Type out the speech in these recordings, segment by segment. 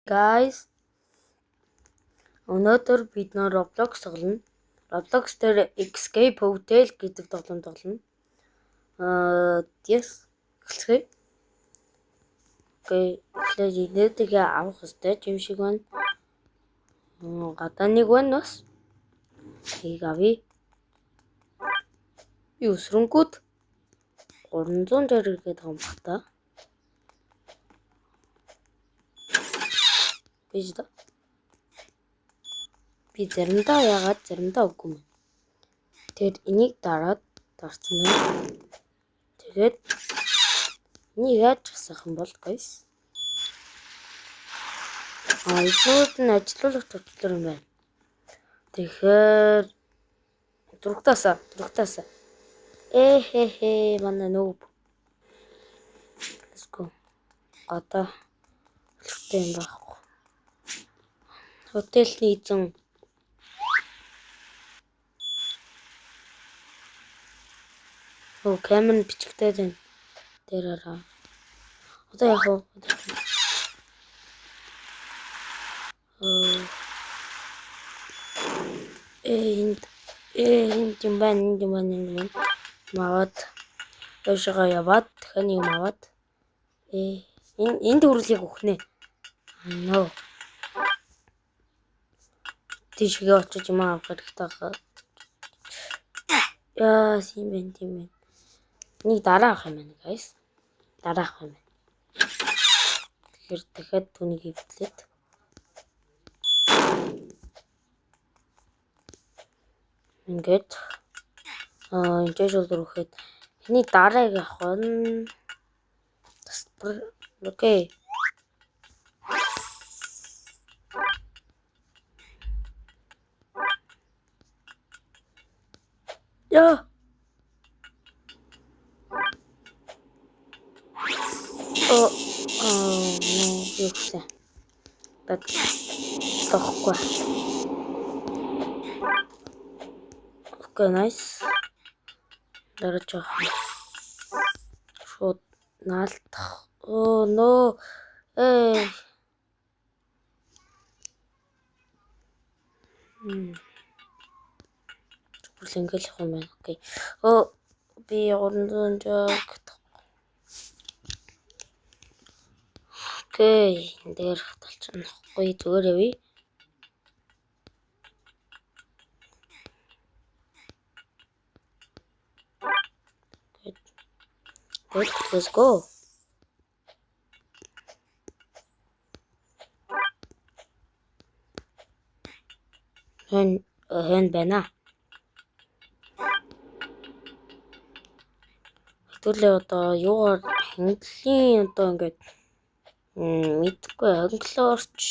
Guys, өнөөдөр бид нөө Roblox тоглоно. Roblox дээр Escape Hotel гэдэг тоглоом тоглоно. Yes. Эхлэе. Окей, эхлээд инээдгээ авах хэрэгтэй юм шиг байна. Гадаа нэг байна бас. Тийг авъя. Би өсрөнгүүд 300 дээр гээд байгаа юм байна та. Би заримдаа яагаад заримдаа үгүй юм. Тэгэхээр энийг дараад дарсан байна. Тэгээд энийг яаж засах юм бол guys? Эднүүд нь ажилуулах төвчлөр юм байна. Тэгэхээр дургтаасаа. Манай нүүб. Let's go. Одоо хэлэхтэй юм байхгүй. Хотелний эзэн. Камер бичигтэй байна. Дээр араа. Одоо яах вэ? Энд юм байна. Маваад яшгаа яваад дахин юм аваад энд хүрлийг өгнэ. No. Тийшгээ очиж юм авах хэрэгтэй хаа. Тийм байна. Энийг дараах юм байна, guys. Тэгэхээр дахиад түүнийг хөвтлээд ингээд энэ шулдруулахад энийг дарааг авах нь окей. Юусе. Тохгүй. Окей, nice. Дараач авах. Шууд наалтах. No. Ингээл явах юм байна. Окей. Би 300 жог. Окей. Энэ дээр талчнахгүй зүгээр явъя. Good. Let's go. Хэн байна? Хэдүүлээ одоо юугаар хэнгэлийн одоо ингээд мэдгүй хөнглөөрч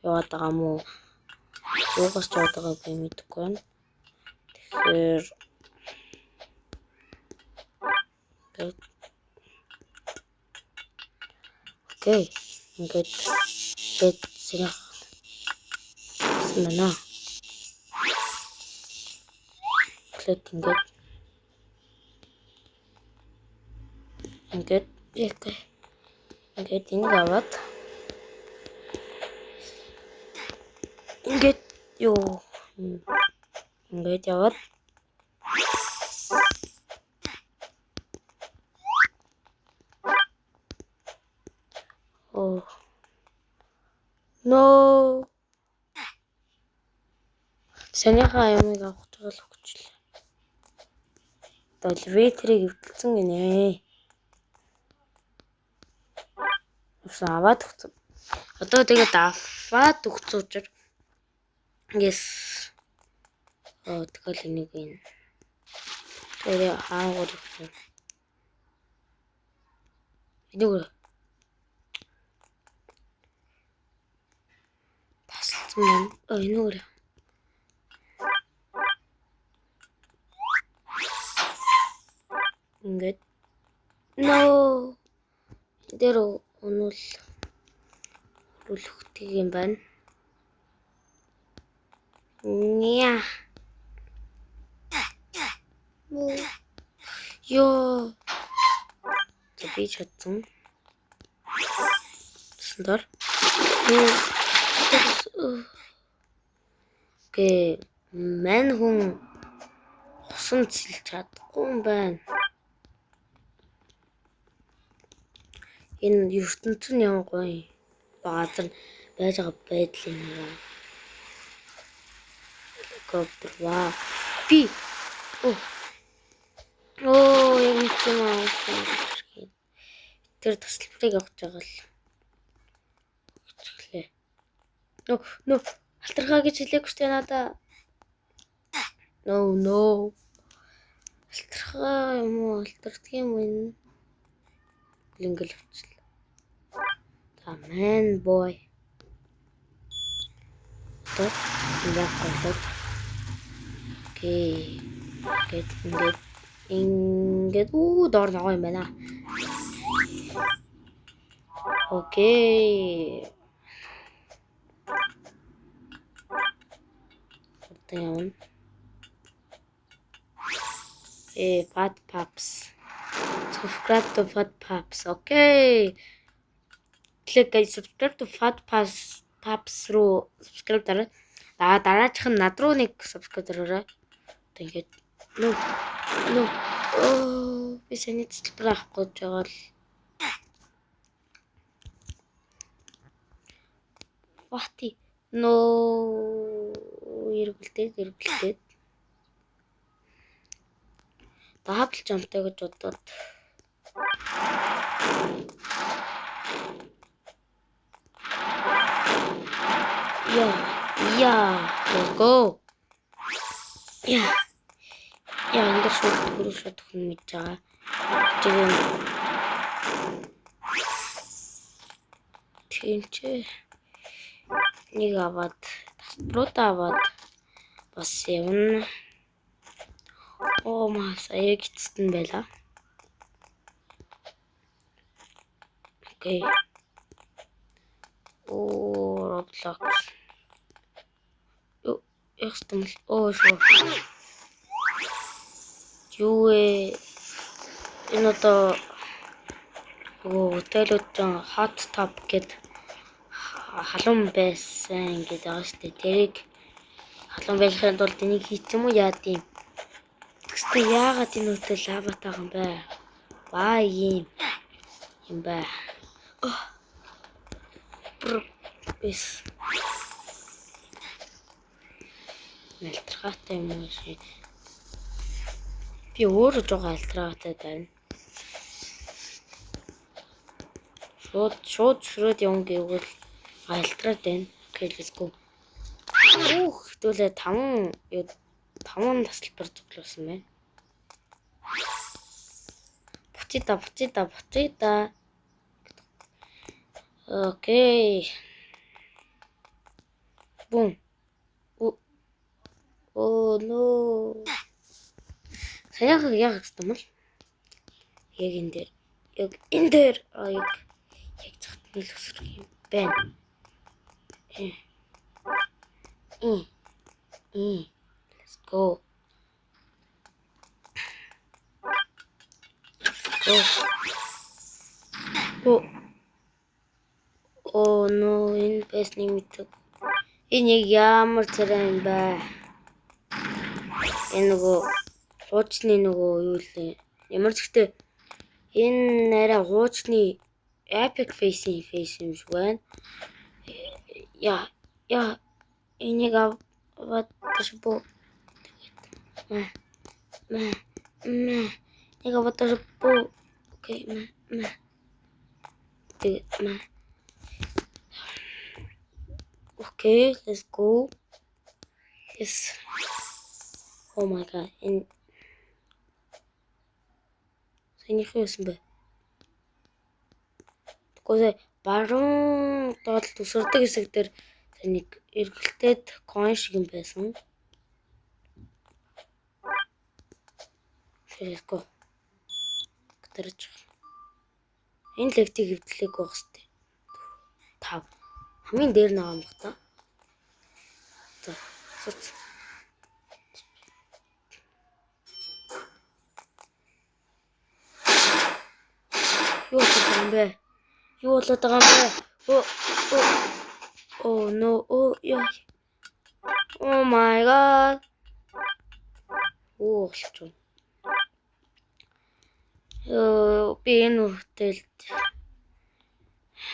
яваад байгаа юм уу? Юугаарч яваад байгааг би мэдэхгүй байна. Тэгэхээр окей. Ингээд сэрэх байна. Клик ингээд энийг аваад ингээд яваад No. Санийхаа ямыг авах гэж хүчлээ. Elevator-ыг эвдэлсэн гинэ. Аваад өгсөн. Одоо тэгээд аваад өгсөн учраас yes. Тэгэл энийг энэ. Тэгээд хаагур өгсөн. Энийг тасалсан байна. Энийг ингээд no дээр өнүүлхтэй юм байна. Ёо. Би чадсан. Сэндар. Окей. Мань хүн усан цэлж чадахгүй юм байна. Энэ ертөнцийн нь ямар гоё газар байж байгаа байдлын нэг. Helicopter вау. Би яг юм аа. Тэр тасалбарыг авч байгаа л. Хэвчлээ. No. Алтрахаа гэж хэлээгүй штэ надаа. No. Алтрахаа юм уу? Алтарддаг юм байна. Ингээл авчлаа. За man boy. Тот яах. Окей. Ингээд доор нөгөө юм байна. Окей. Then Fat Paps. Subscribe to Fat Paps. Okay. Click subscribe to Fat Paps руу subscribe дараа. Дараачих нь над руу нэг subscribe дараарай. Тэгээд no. Би саний тасалбар авахгүй гэж байгаа л. Вати. No. Эргэлдээд. Дабл жамптай гэж бодоод. Let's go. Энд шууд хүн мэдж байгаа. Тэнцээ. Нэг аваад, тасалбаруудаа аваад бас явна. Сая гитсэн байла. Окей. Roblox. Ястам. Шо. Юу энэ одоо хотелууд hot tub гэд халуун байсан гэдэг байгаа шүү дээ. Тэрийг халуун байхын тулд энийг хийчих юм уу яа тийм. Тэгвэл яагаад энэ хотел лаватайгаа юм бэ? Баа юм бэ? Бис. Алтрахаатай юм уу шээ. Би өөрөө жоо алтрахаатай байна. Шууд юм гэвэл алтраад байна. Okay, let's go. Хэвлээ 5 тасалбар цуглуулсан байна. Бутита. Окей. Boom. Oh no. Яг гэсэн юм л. Яг энэ дээр яг цагт нь л өсрөх юм байна. Let's go. Oh no, энэ бэсний мэдээ. Энэ ямар царай юм бэ? Энэ нөгөө хуучны нөгөө юу лээ. Ямар ч гэхдээ энэ нэрэ хуучны epic face юм шиг байна. Энийг аваад ташбо. Нэг аваад ташбо. Окей, Okay, let's go. Yes. Oh my god. Санийх юусэн бэ? Тэгвэл баруун доод төсөрдөг хэсэг дээр нэг эргэлтээд coin шиг юм байсан. Let's go. Гэрж. Энэ левтийг хөвдлээг байх хэвээр. 5. Хамгийн дээр нэг юм бах та. За. Суц. Юу болоод байгаа юм бэ? Oh no. Oh яа. Oh my god. Оо болчихоо. Би энэ хүртэл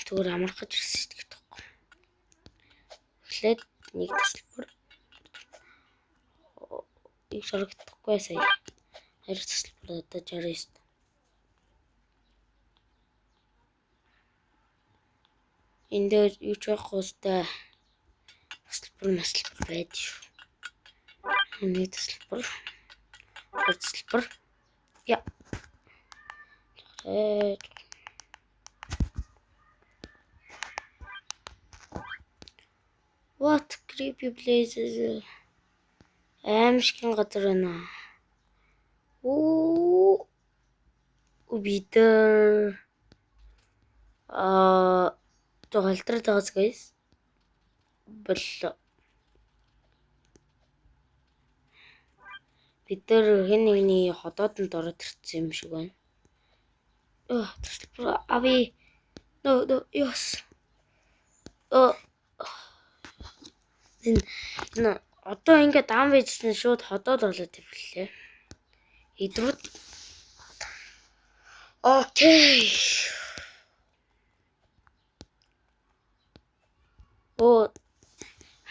зүгээр амарх гэж ирсэн шүү дээ. Эхлээд нэг тасалбар. Их шаргахгүй сая. Хоёр тасалбар одоо 69. Энд юу ч байхгүй өстэй. Тасалбар байд шүү. Нэг тасалбар. Хоёр тасалбар. Яа. What creepy places? Аимшигын газар байна. Оо. Бид тоолтраад байгаас guys. Боллоо. Бид хэн нэгний ходоодонд ороод ирсэн юм шиг байна. Тасалбар ави. No, yes. Энэ одоо ингээд ам вэжсэн шууд ходоод болоод ирлээ. Идрүүд. Окей.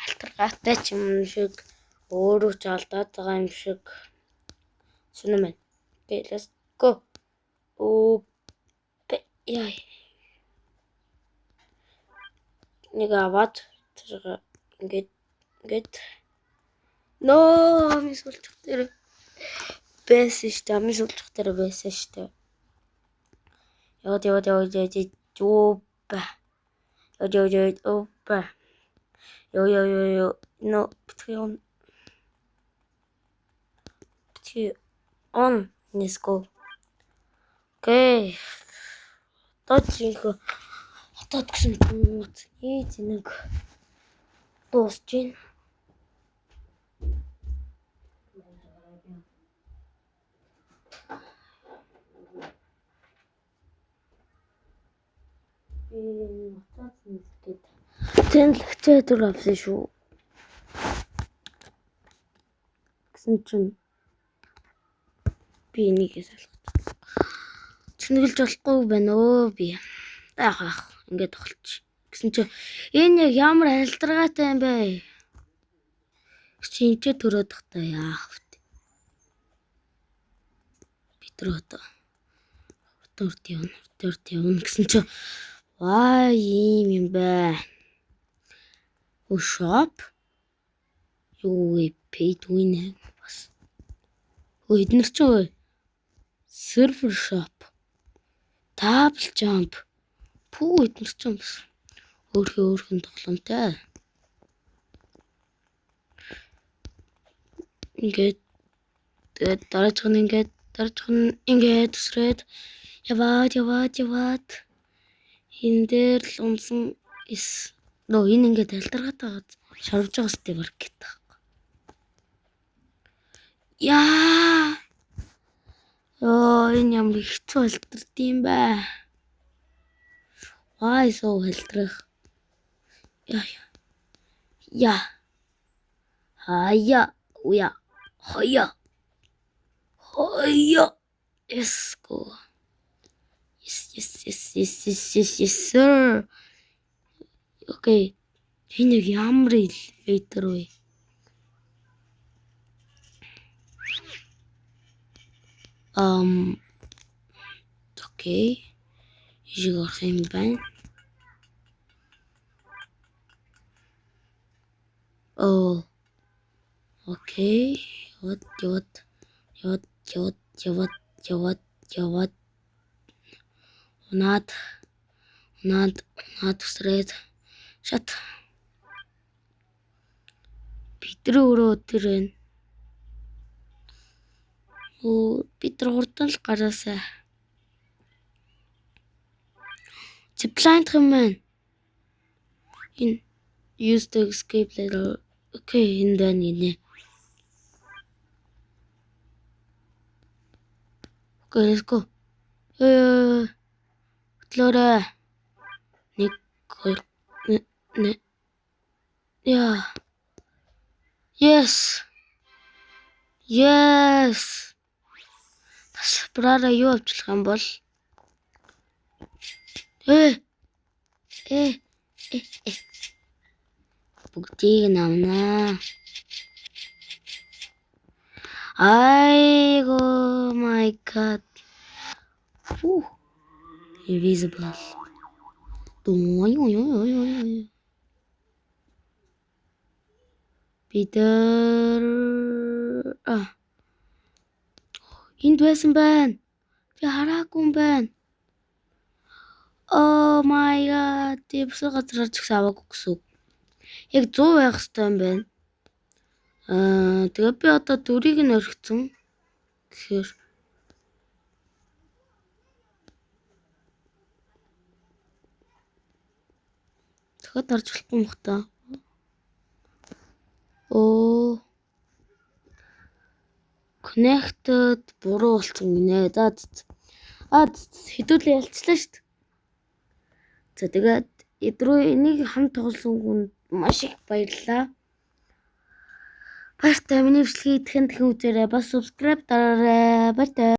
Альтергатай ч юм шиг өөрөө ч алдаад байгаа юм шиг. Сүнэмэн. Okay, let's go. Яа. Нэг аваад тэргээ ингээд ноо амис үлчих дээр байсан шүү дээ. Амис үлчих дээр байсан шүү дээ. Яваад опа. Опа. No, Patreon. On. Let's go. Okay. Хотод гэсэн хүмүүс нэг дуусч байна. Тэнлэгчээ дүр авсан шүү. Гэсэн чинь би энийгээ салгах. Чингэлж болохгүй байна өө би. Яах ингээд тоглож. Гэсэн чинь энэ яг ямар альдаргаатай юм бэ? Чинчээ төрөөд тахта яах вэ? Битрөөд. Өтөрт явна гэсэн чинь ваа ийм юм бэ? Shop. Юу pay to win бас. Эднэр чинь server shop. Table jump. Пүү эднэр чинь бас өөрхөн тоглоомтой. Ингээд дараач нь ингээд төсрээд яваад энэ дээр л унсан нөө энэ ингээд альдаргаатай шарвж байгаа сте маркет таахгүй. Яа. Энэ ямар хэцүү альдард юм бэ? Why so альдрах? Яа. Хаяа. Let's go. Yes, sir. Okay. Энэ ямар elevator вэ? Okay. Жиг орох юм байна. Okay. Яваад. Унаад усрээд шат. Бид өөрөө өтөрэн. Бид хурдан л гараасаа. Zipline юм байна. In use the escape letter. Okay, энэ дан нэ. Okay, let's go. Хөтлөөрэй. 1 2 Яа. Yes. Yes. Бас брара юу авчлах юм бол? Бүгдийг нь авнаа. Айго my god. Invisible. Peter. Энд байсан байна. Би хараагүй юм байна. Oh my god. Тэвсэг газраар ч гэсэн аваагүй гэсэн үг. Яг 100 байх хэрэгтэй юм байна. Тэгээ би одоо дөрийг нь орхицсан. Тэгэхээр дахиад орж болохгүй юм хта. Connected буруу болсон гинэ. Хэдүүлээ ялцлаа шүү дээ. За тэгээд эдрүү энийг хамт тоглосон хүнд маш их баярлалаа. Баяртай миний бичлэгийг идэхэн үзээрэй. Бас subscribe дараарай. Баяртай.